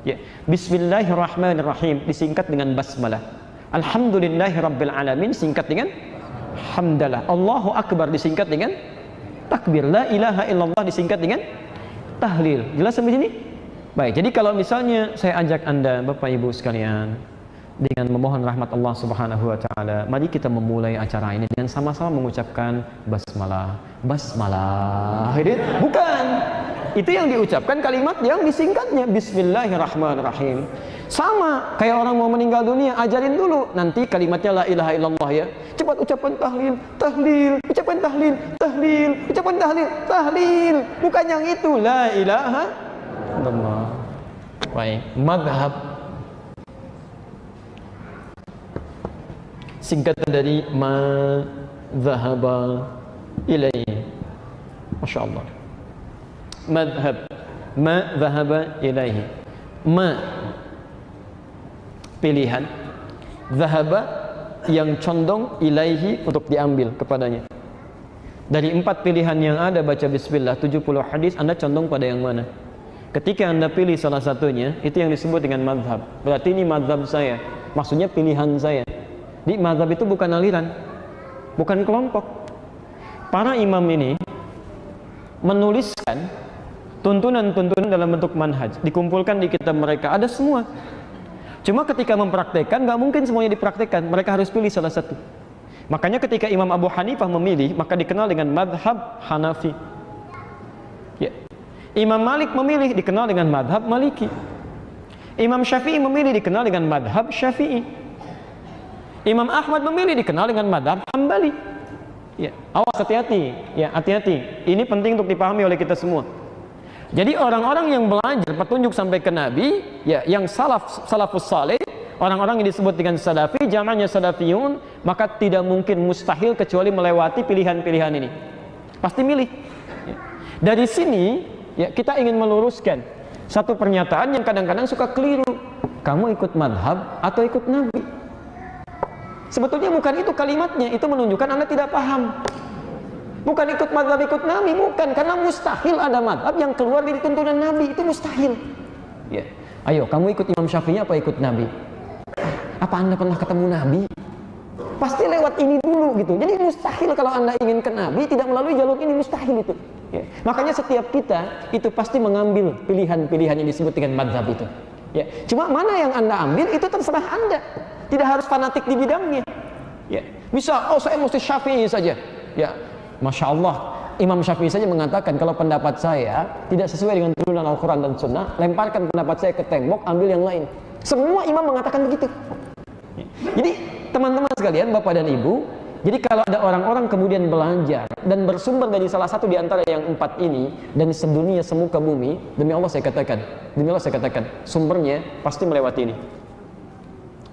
Ya. Bismillahirrahmanirrahim disingkat dengan basmalah. Alhamdulillahirabbil alamin singkat dengan hamdalah. Allahu akbar disingkat dengan takbir. La ilaha illallah disingkat dengan tahlil. Jelas sampai sini? Baik, jadi kalau misalnya saya ajak Anda Bapak Ibu sekalian dengan memohon rahmat Allah Subhanahu wa taala, mari kita memulai acara ini dengan sama-sama mengucapkan basmalah. Basmalah. Bukan. Itu yang diucapkan kalimat yang disingkatnya Bismillahirrahmanirrahim. Sama kayak orang mau meninggal dunia, ajarin dulu nanti kalimatnya la ilaha illallah ya. Cepat ucapkan tahlil, tahlil, ucapkan tahlil, tahlil, ucapkan tahlil, tahlil. Bukan yang itu la ilaha illallah. Baik, madhab singkatan dari ma dhahaba ilaihi. Masya Allah. Madhab, ma dhahaba ilaihi. Ma pilihan, dhahaba yang condong, ilaihi untuk diambil kepadanya. Dari 4 pilihan yang ada baca bismillah 70 hadis, Anda condong pada yang mana? Ketika Anda pilih salah satunya, itu yang disebut dengan madhab. Berarti ini madhab saya, maksudnya pilihan saya. Di madhab itu bukan aliran, bukan kelompok. Para imam ini menuliskan tuntunan-tuntunan dalam bentuk manhaj, dikumpulkan di kitab mereka, ada semua. Cuma ketika mempraktekkan, nggak mungkin semuanya dipraktekkan, mereka harus pilih salah satu. Makanya ketika Imam Abu Hanifah memilih, maka dikenal dengan madhab Hanafi. Ya. Imam Malik memilih, dikenal dengan madhab Maliki. Imam Syafi'i memilih, dikenal dengan madhab Syafi'i. Imam Ahmad memilih, dikenal dengan madhab Hambali. Ya, awas, hati-hati. Ya, hati-hati. Ini penting untuk dipahami oleh kita semua. Jadi orang-orang yang belajar petunjuk sampai ke Nabi, ya, yang salafus saleh, orang-orang yang disebut dengan salafi, jamaknya salafiyun, maka tidak mungkin, mustahil kecuali melewati pilihan-pilihan ini. Pasti milih. Ya. Dari sini, ya, kita ingin meluruskan satu pernyataan yang kadang-kadang suka keliru. Kamu ikut madhab atau ikut Nabi? Sebetulnya bukan itu kalimatnya, itu menunjukkan Anda tidak paham. Bukan ikut madhab, ikut Nabi, bukan. Karena mustahil ada madhab yang keluar dari tuntunan Nabi, itu mustahil. Ya. Ayo, kamu ikut Imam Syafi'i apa ikut Nabi? Apa Anda pernah ketemu Nabi? Pasti lewat ini dulu gitu. Jadi mustahil kalau Anda ingin ke Nabi, tidak melalui jalur ini, mustahil itu. Ya. Makanya setiap kita itu pasti mengambil pilihan-pilihan yang disebut dengan madhab itu. Ya. Cuma mana yang Anda ambil, itu terserah Anda. Tidak harus fanatik di bidangnya. Ya. Bisa, oh saya mesti Syafi'i saja. Ya, Masya Allah, Imam Syafi'i saja mengatakan kalau pendapat saya tidak sesuai dengan turunan Al-Quran dan Sunnah, lemparkan pendapat saya ke tembok, ambil yang lain. Semua imam mengatakan begitu. Ya. Jadi teman-teman sekalian, Bapak dan Ibu, jadi kalau ada orang-orang kemudian belajar dan bersumber dari salah satu di antara yang 4 ini, dan sedunia semuka bumi, demi Allah saya katakan, sumbernya pasti melewati ini.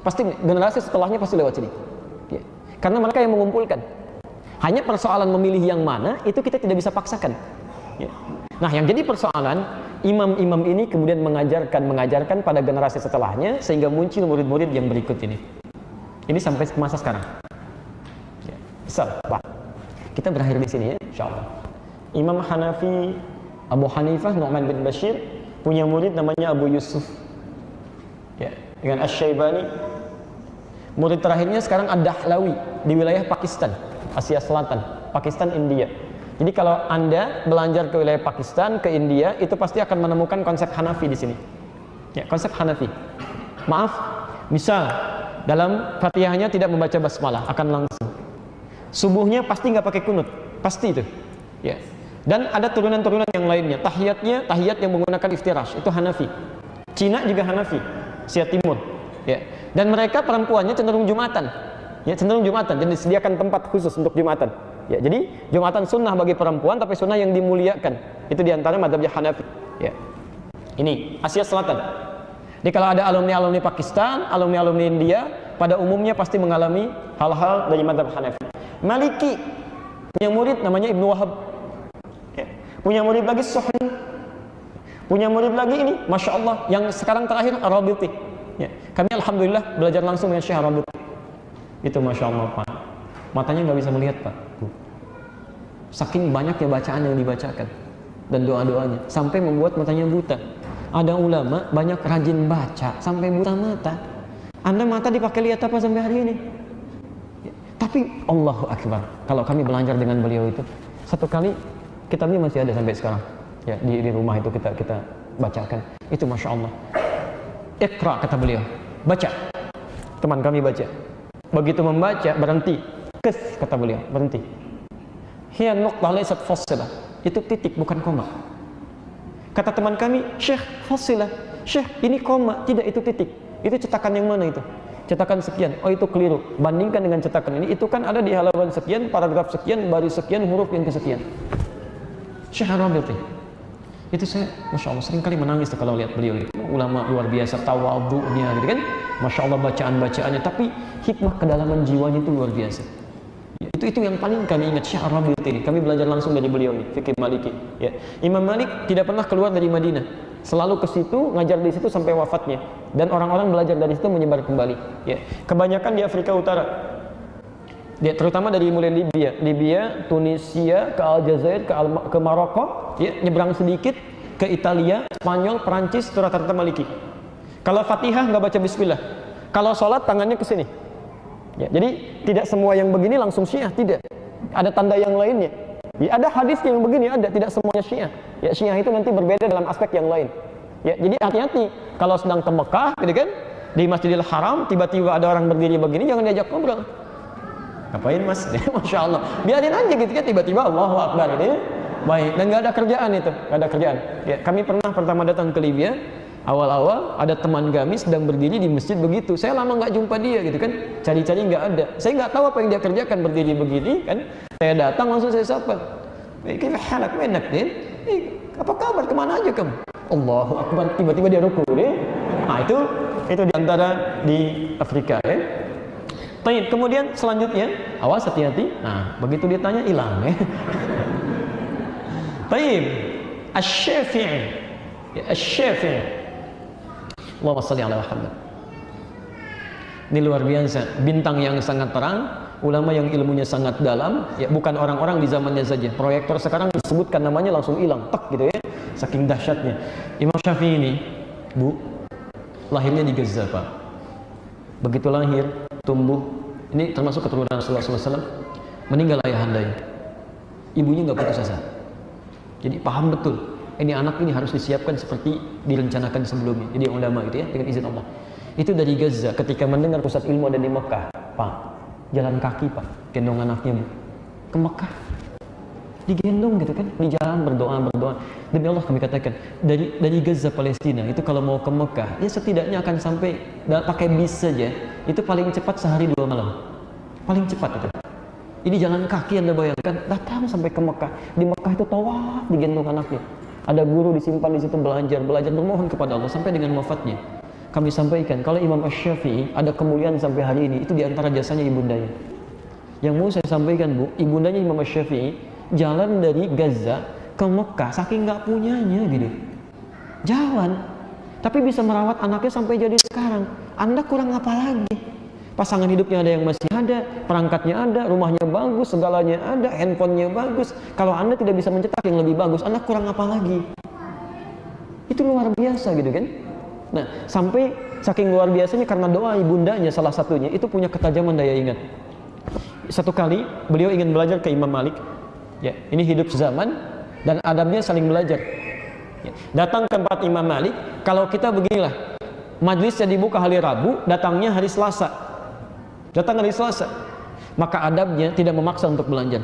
Pasti generasi setelahnya pasti lewat sini. Ya. Karena mereka yang mengumpulkan. Hanya persoalan memilih yang mana, itu kita tidak bisa paksakan. Ya. Nah, yang jadi persoalan, imam-imam ini kemudian mengajarkan pada generasi setelahnya, sehingga muncul murid-murid yang berikut ini. Ini sampai ke masa sekarang. Ya. Pak, kita berakhir di sini ya, insya Allah. Imam Hanafi Abu Hanifah Nu'man bin Bashir punya murid namanya Abu Yusuf, ya, dengan Asy-Syaibani. Murid terakhirnya sekarang Ad-Dahlawi di wilayah Pakistan, Asia Selatan, Pakistan, India. Jadi kalau Anda belajar ke wilayah Pakistan, ke India, itu pasti akan menemukan konsep Hanafi di sini. Ya, konsep Hanafi. Maaf, misal dalam Fatihahnya tidak membaca basmalah, akan langsung. Subuhnya pasti nggak pakai kunut, pasti itu. Ya. Dan ada turunan-turunan yang lainnya. Tahiyat yang menggunakan iftirash, itu Hanafi. Cina juga Hanafi, Asia Timur. Ya. Dan mereka perempuannya cenderung Jumatan. Ya, cenderung Jumatan. Jadi disediakan tempat khusus untuk Jumatan. Ya, jadi Jumatan sunnah bagi perempuan, tapi sunnah yang dimuliakan. Itu diantara madzhabnya Hanafi. Ya. Ini Asia Selatan. Jadi kalau ada alumni-alumni Pakistan, alumni-alumni India, pada umumnya pasti mengalami hal-hal dari madzhab Hanafi. Maliki punya murid namanya Ibnu Wahab. Ya. Punya murid lagi Suhni. Punya murid lagi ini, Masya Allah, yang sekarang terakhir Ar-Rabiti. Ya. Kami alhamdulillah belajar langsung dengan Syekh Ar-Rabiti. Itu Masya Allah, Pak. Matanya nggak bisa melihat, Pak. Saking banyaknya bacaan yang dibacakan dan doa-doanya, sampai membuat matanya buta. Ada ulama banyak rajin baca sampai buta mata. Anda mata dipakai lihat apa sampai hari ini? Ya. Tapi Allahu Akbar, kalau kami belajar dengan beliau itu, satu kali kitabnya masih ada sampai sekarang. Ya, di rumah itu kita bacakan. Itu Masya Allah. Iqra, kata beliau, baca. Teman kami baca. Begitu membaca berhenti. Kes, kata beliau, berhenti. Hiya nuqtah laysat fassilah. Itu titik, bukan koma. Kata teman kami, Syekh, fassilah. Syekh, ini koma, tidak, itu titik. Itu cetakan yang mana itu? Cetakan sekian. Oh, itu keliru. Bandingkan dengan cetakan ini, itu kan ada di halaman sekian, paragraf sekian, baris sekian, huruf yang kesekian. Syekh Ar-Rabiti. Itu saya, Masya Allah, sering kali menangis kalau lihat beliau itu. Ulama luar biasa, tawadhu'nya gitu kan. Masya Allah bacaan-bacaannya, tapi hikmah kedalaman jiwanya itu luar biasa. Itu yang paling kami ingat, Syekh Ar-Rabiti ini. Kami belajar langsung dari beliau nih, fikih Maliki. Ya. Imam Malik tidak pernah keluar dari Madinah. Selalu ke situ, ngajar di situ sampai wafatnya. Dan orang-orang belajar dari situ menyebar kembali. Ya. Kebanyakan di Afrika Utara. Ya, terutama dari mulai Libya, Tunisia, ke Aljazair, ke Maroko, ya, nyebrang sedikit ke Italia, Spanyol, Perancis, itu rata-rata Maliki. Kalau Fatihah nggak baca Bismillah. Kalau sholat tangannya ke sini. Ya, jadi tidak semua yang begini langsung Syiah, tidak. Ada tanda yang lainnya. Ya, ada hadis yang begini, ada, tidak semuanya Syiah. Ya, Syiah itu nanti berbeda dalam aspek yang lain. Ya, jadi hati-hati kalau sedang ke Mekah, gitu kan, di Masjidil Haram, tiba-tiba ada orang berdiri begini, jangan diajak ngobrol. Ngapain mas? Masya Allah, biarin aja gitu kan, tiba-tiba Allahu Akbar gitu ya. Baik, dan nggak ada kerjaan itu, nggak ada kerjaan. Ya, kami pernah pertama datang ke Libya, awal-awal ada teman kami sedang berdiri di masjid begitu. Saya lama nggak jumpa dia gitu kan, cari-cari nggak ada. Saya nggak tahu apa yang dia kerjakan berdiri begini kan. Saya datang langsung saya sapa. Kita halak menak din. Apa kabar? Kemana aja kamu? Allahu Akbar, tiba-tiba dia ruku deh. Nah itu diantara di Afrika ya. Baik, kemudian selanjutnya, awas hati-hati. Nah, begitu ditanya hilang ya. Baik, Asy-Syafi'i. Ya, Asy-Syafi'i. Allahumma shalli ala Muhammad. Ini luar biasa, bintang yang sangat terang, ulama yang ilmunya sangat dalam, ya bukan orang-orang di zamannya saja. Proyektor sekarang disebutkan namanya langsung hilang, tek gitu ya. Saking dahsyatnya. Imam Syafi'i ini, Bu, lahirnya di Gaza, Pak. Begitu lahir, tumbuh, ini termasuk keturunan Rasulullah SAW, meninggal ayahandanya. Ibunya nggak putus asa. Jadi paham betul, ini anak ini harus disiapkan seperti direncanakan sebelumnya. Jadi ulama gitu ya, dengan izin Allah. Itu dari Gaza, ketika mendengar pusat ilmu ada di Mekah, Pak, jalan kaki Pak, gendong anaknya Bu, ke Mekah. Digendong gitu kan, di jalan berdoa. Demi Allah kami katakan, dari Gaza Palestina itu kalau mau ke Mekah, ya setidaknya akan sampai pakai bis saja, itu paling cepat sehari 2 malam. Paling cepat itu. Ini jalan kaki Anda bayangkan, datang sampai ke Mekah. Di Mekah itu tawaf digendong anaknya. Ada guru disimpan di situ belajar bermohon kepada Allah sampai dengan wafatnya. Kami sampaikan, kalau Imam Asy-Syafi'i ada kemuliaan sampai hari ini, itu diantara jasanya ibundanya. Yang mau saya sampaikan Bu, ibundanya Imam Asy-Syafi'i jalan dari Gaza ke Mekah saking nggak punyanya gitu, jalan, tapi bisa merawat anaknya sampai jadi sekarang. Anda kurang apa lagi? Pasangan hidupnya ada yang masih ada, perangkatnya ada, rumahnya bagus, segalanya ada, handphonenya bagus. Kalau Anda tidak bisa mencetak yang lebih bagus, Anda kurang apa lagi? Itu luar biasa gitu kan. Nah, sampai saking luar biasanya karena doa ibundanya salah satunya itu punya ketajaman daya ingat. Satu kali beliau ingin belajar ke Imam Malik. Ya, ini hidup zaman dan adabnya saling belajar. Ya, datang ke tempat Imam Malik, kalau kita beginilah, majlisnya dibuka hari Rabu, datangnya hari Selasa. Datang hari Selasa, maka adabnya tidak memaksa untuk belajar.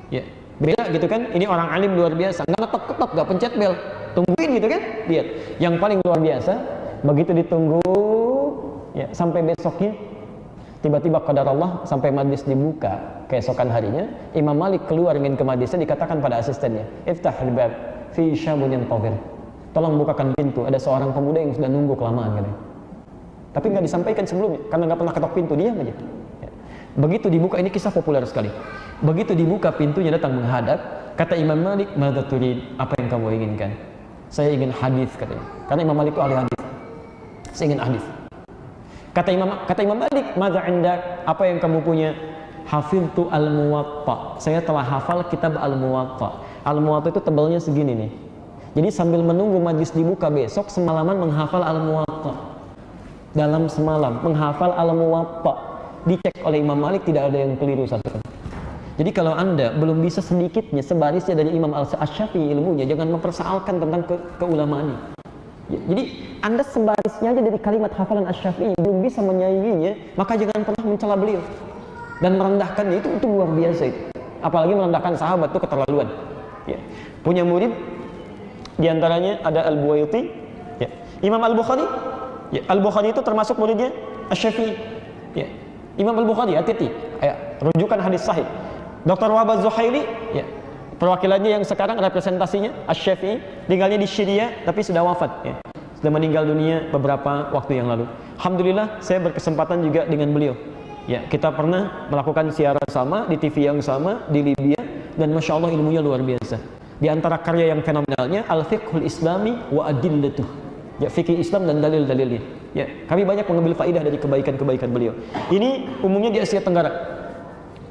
Ya, beda gitu kan? Ini orang alim luar biasa, nggak ketok-ketok, nggak pencet bel, tungguin gitu kan? Lihat, yang paling luar biasa, begitu ditunggu, ya sampai besoknya, tiba-tiba qadar Allah sampai majlis dibuka keesokan harinya, Imam Malik keluar ingin ke majlisnya, dikatakan pada asistennya, iftahil bab fi syabun yantazir. Tolong bukakan pintu, ada seorang pemuda yang sudah nunggu kelamaan katanya. Tapi nggak disampaikan sebelumnya karena nggak pernah ketok pintu, diam aja. Ya. Begitu dibuka, ini kisah populer sekali. Begitu dibuka pintunya, datang menghadap, kata Imam Malik, madza turid, apa yang kamu inginkan? Saya ingin hadis katanya. Karena Imam Malik itu ahli hadis. Saya ingin hadis. Kata Imam Malik, madza indak, apa yang kamu punya? Hafidtu al-Muwatta. Saya telah hafal kitab al-Muwatta. Al-Muwatta itu tebalnya segini nih. Jadi sambil menunggu majlis dibuka besok, semalaman menghafal al-Muwatta. Dalam semalam menghafal al-Muwatta, dicek oleh Imam Malik, tidak ada yang keliru satu. Jadi kalau Anda belum bisa sedikitnya sebarisnya dari Imam Asy-Syafi'i ilmunya, jangan mempersoalkan tentang keulamaannya. Ya, jadi Anda sebarisnya aja dari kalimat hafalan Asy-Syafi'i belum bisa menyainginya, maka jangan pernah mencela beliau dan merendahkannya. Itu luar biasa itu. Apalagi merendahkan sahabat, itu keterlaluan. Ya. Punya murid diantaranya ada Al-Buwaiti, ya. Imam Al-Bukhari. Ya, Al-Bukhari itu termasuk muridnya Asy-Syafi'i. Ya. Imam Al-Bukhari, hati-hati. Ya, rujukan hadis sahih. Dr. Wahab Az-Zuhaili, ya, perwakilannya yang sekarang representasinya Asy-Syafi'i, tinggalnya di Syria tapi sudah wafat. Ya. Sudah meninggal dunia beberapa waktu yang lalu. Alhamdulillah saya berkesempatan juga dengan beliau. Ya, kita pernah melakukan siaran sama di TV yang sama di Libya dan Masya Allah ilmunya luar biasa. Di antara karya yang fenomenalnya Al-Fiqhul Islami wa Adillatuh. Ya, fikih Islam dan dalil-dalilnya. Ya, kami banyak mengambil faidah dari kebaikan-kebaikan beliau. Ini umumnya di Asia Tenggara.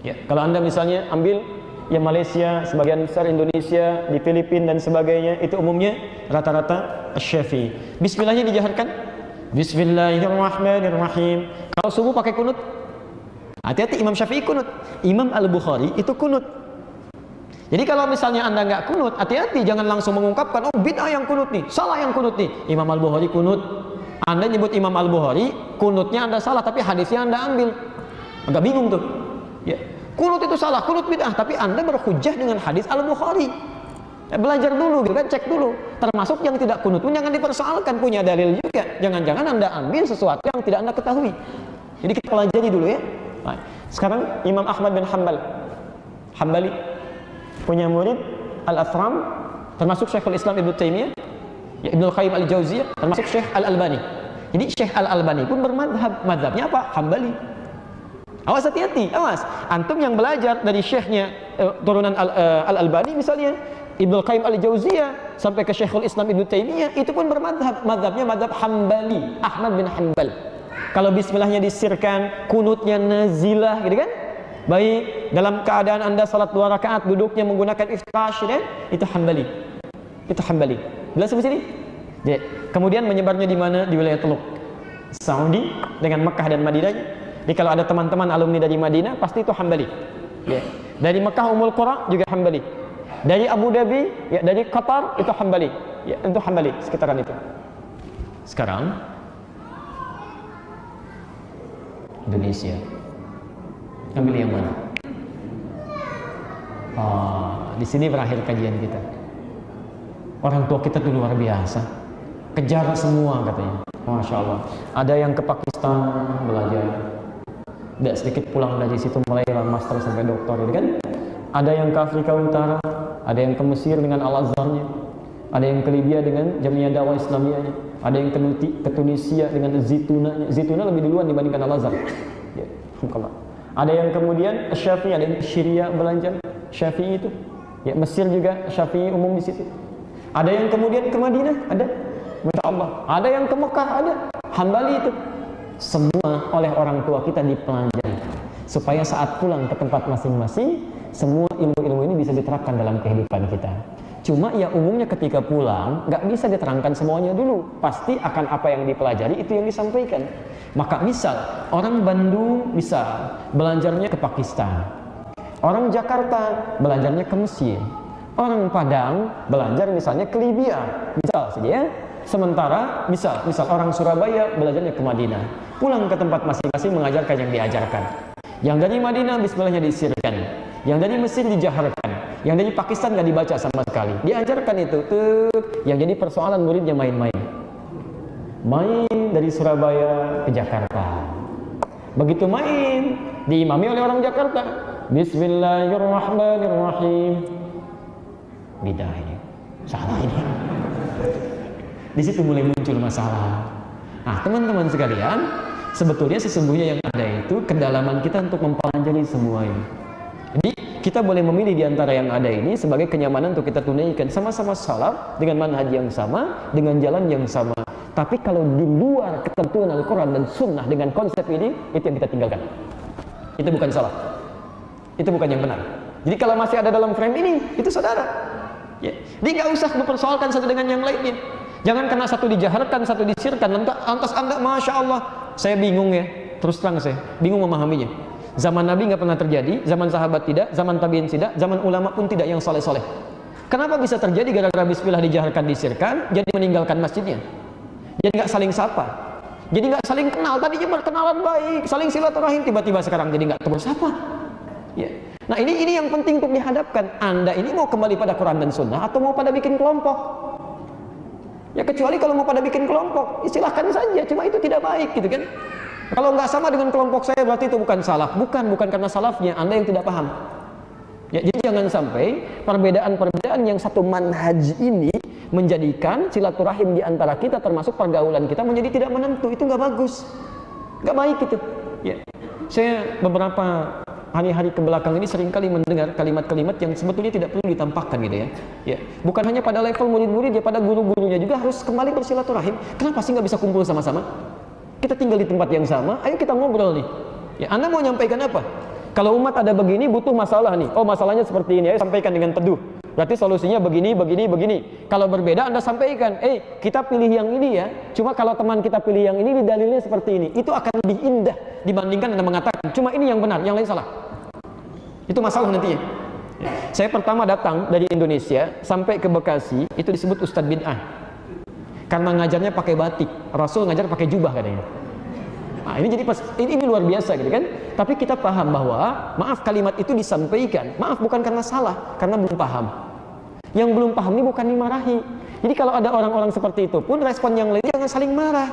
Ya, kalau Anda misalnya ambil ya Malaysia, sebagian besar Indonesia, di Filipina dan sebagainya, itu umumnya rata-rata Asy-Syafi'i. Bismillahnya dijaharkan. Bismillahirrahmanirrahim. Kalau subuh pakai kunut. Hati-hati, Imam Syafi'i kunut. Imam Al-Bukhari itu kunut. Jadi kalau misalnya Anda nggak kunut, hati-hati, jangan langsung mengungkapkan, oh bid'ah yang kunut nih, salah yang kunut nih. Imam Al-Bukhari kunut. Anda nyebut Imam Al-Bukhari, kunutnya Anda salah, tapi hadisnya Anda ambil. Agak bingung tuh. Ya, kunut itu salah, kunut bid'ah, tapi Anda berhujjah dengan hadis Al-Bukhari. Ya, belajar dulu, gitu kan, cek dulu. Termasuk yang tidak kunut pun jangan dipersoalkan, punya dalil juga. Jangan-jangan Anda ambil sesuatu yang tidak Anda ketahui. Jadi kita pelajari dulu ya. Nah, sekarang Imam Ahmad bin Hambali punya murid Al-Athram, termasuk Syekhul Islam Ibnu Taimiyah, ya, Ibnu Qayyim Al-Jauziyah, termasuk Syekh Al-Albani. Jadi Syekh Al-Albani pun bermadhab, madhabnya apa? Hambali. Awas, hati-hati, awas. Antum yang belajar dari syekhnya turunan Al-Albani misalnya, Ibnu Qayyim Al-Jauziyah sampai ke Syekhul Islam Ibnu Taimiyah, itu pun bermadhab, madhabnya madhab Hambali, Ahmad bin Hanbal. Kalau bismillahnya disirkan, kunutnya nazilah, gitu kan? Baik, dalam keadaan Anda salat 2 rakaat duduknya menggunakan iftash, ya, itu Hambali. Itu Hambali. Jelas sampai sini? Ya. Kemudian menyebarnya di mana? Di wilayah Teluk Saudi dengan Mekah dan Madinah. Jadi kalau ada teman-teman alumni dari Madinah, pasti itu Hambali. Ya. Dari Mekah Ummul Qura juga Hambali. Dari Abu Dhabi, ya, dari Qatar itu Hambali. Ya, itu Hambali sekitaran itu. Sekarang Indonesia. Ambil yang mana? Di sini berakhir kajian kita. Orang tua kita tuh luar biasa. Kejar semua katanya. Masya Allah. Ada yang ke Pakistan belajar. Tidak sedikit pulang dari situ mulai master sampai doktor, gitu kan? Ada yang ke Afrika Utara, ada yang ke Mesir dengan Al-Azharnya, ada yang ke Libya dengan Jamiah Dakwah Islamiyahnya, ada yang ke Tunisia dengan Zitunanya. Zituna lebih duluan dibandingkan Al-Azhar. Ya, ada yang kemudian Syafi'i, ada yang ke Syria belajar Syafi'i itu. Ya, Mesir juga Syafi'i umum di situ. Ada yang kemudian ke Madinah, ada. Masya Allah. Ada yang ke Mekah, ada. Hambali itu. semua oleh orang tua kita dipelajari, supaya saat pulang ke tempat masing-masing semua ilmu-ilmu ini bisa diterapkan dalam kehidupan kita. Cuma ya umumnya ketika pulang nggak bisa diterangkan semuanya dulu, pasti akan apa yang dipelajari itu yang disampaikan. Maka misal orang Bandung bisa belajarnya ke Pakistan, orang Jakarta belajarnya ke Mesir, orang Padang belajar misalnya ke Libya, misal saja ya. Sementara misal orang Surabaya belajarnya ke Madinah, pulang ke tempat masing-masing mengajarkan yang diajarkan. Yang dari Madinah bismillahnya disirkan, yang dari Mesir dijaharkan, yang dari Pakistan nggak dibaca sama sekali, diajarkan itu tuh. Yang jadi persoalan muridnya main dari Surabaya ke Jakarta. Begitu main diimami oleh orang Jakarta, bismillahirrahmanirrahim, bidah ini, salah ini. Di situ mulai muncul masalah. Nah, teman-teman sekalian, sebetulnya sesungguhnya yang ada itu kedalaman kita untuk mempelajari semua ini. Jadi kita boleh memilih di antara yang ada ini sebagai kenyamanan untuk kita tunaikan sama-sama salaf dengan manhaj yang sama, dengan jalan yang sama. Tapi kalau di luar ketentuan Al-Quran dan Sunnah dengan konsep ini, itu yang kita tinggalkan. Itu bukan salah. Itu bukan yang benar. Jadi kalau masih ada dalam frame ini, itu saudara. Ya. Dia nggak usah mempersoalkan satu dengan yang lainnya. Jangan karena satu dijaharkan, satu disirkan, lantas Anda, Masya Allah, saya bingung ya. Terus terang saya bingung memahaminya. Zaman Nabi nggak pernah terjadi, zaman sahabat tidak, zaman tabiin tidak, zaman ulama pun tidak yang soleh-soleh. Kenapa bisa terjadi gara-gara bismillah dijaharkan, disirkan, jadi meninggalkan masjidnya? Jadi nggak saling sapa, jadi nggak saling kenal. Tadinya berkenalan baik, saling silaturahim, tiba-tiba sekarang jadi nggak tegur sapa. Ya. Nah ini yang penting untuk dihadapkan. Anda ini mau kembali pada Quran dan Sunnah atau mau pada bikin kelompok? Ya kecuali kalau mau pada bikin kelompok, silahkan saja. Cuma itu tidak baik, gitu kan? Kalau nggak sama dengan kelompok saya berarti itu bukan salaf. Bukan karena salafnya, Anda yang tidak paham. Ya, jadi jangan sampai perbedaan-perbedaan yang satu manhaj ini menjadikan silaturahim di antara kita, termasuk pergaulan kita menjadi tidak menentu. Itu nggak bagus, nggak baik itu. Ya. Saya beberapa hari-hari kebelakang ini seringkali mendengar kalimat-kalimat yang sebetulnya tidak perlu ditampakkan gitu ya. Ya. Bukan hanya pada level murid-murid, ya pada guru-gurunya juga harus kembali bersilaturahim. Kenapa sih nggak bisa kumpul sama-sama? Kita tinggal di tempat yang sama, ayo kita ngobrol nih. Ya, Anda mau nyampaikan apa? Kalau umat ada begini, butuh masalah nih. Oh, masalahnya seperti ini, ayo sampaikan dengan teduh. Berarti solusinya begini. Kalau berbeda Anda sampaikan, kita pilih yang ini ya. Cuma kalau teman kita pilih yang ini, dalilnya seperti ini. Itu akan lebih indah dibandingkan Anda mengatakan, cuma ini yang benar, yang lain salah. Itu masalah nantinya. Ya. Saya pertama datang dari Indonesia sampai ke Bekasi, itu disebut Ustadz Bid'ah. Karena ngajarnya pakai batik, Rasul ngajar pakai jubah katanya. Nah, ini jadi ini luar biasa gitu kan. Tapi kita paham bahwa maaf kalimat itu disampaikan, maaf bukan karena salah, karena belum paham. Yang belum paham ini bukan dimarahi. Jadi kalau ada orang-orang seperti itu pun respon yang lain jangan saling marah.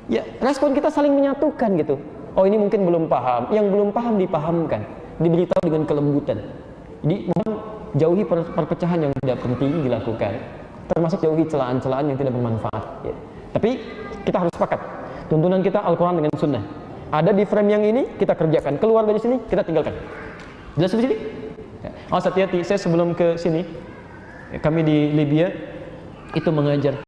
Ya, respon kita saling menyatukan gitu. Oh, ini mungkin belum paham, yang belum paham dipahamkan, diberitahu dengan kelembutan. Jadi mohon jauhi perpecahan yang tidak penting dilakukan, termasuk jauhi celaan-celaan yang tidak bermanfaat ya. Tapi kita harus sepakat, tuntunan kita Al-Quran dengan Sunnah. Ada di frame yang ini, kita kerjakan. Keluar dari sini, kita tinggalkan. Jelas di sini? Awas hati-hati, saya sebelum ke sini, kami di Libya itu mengajar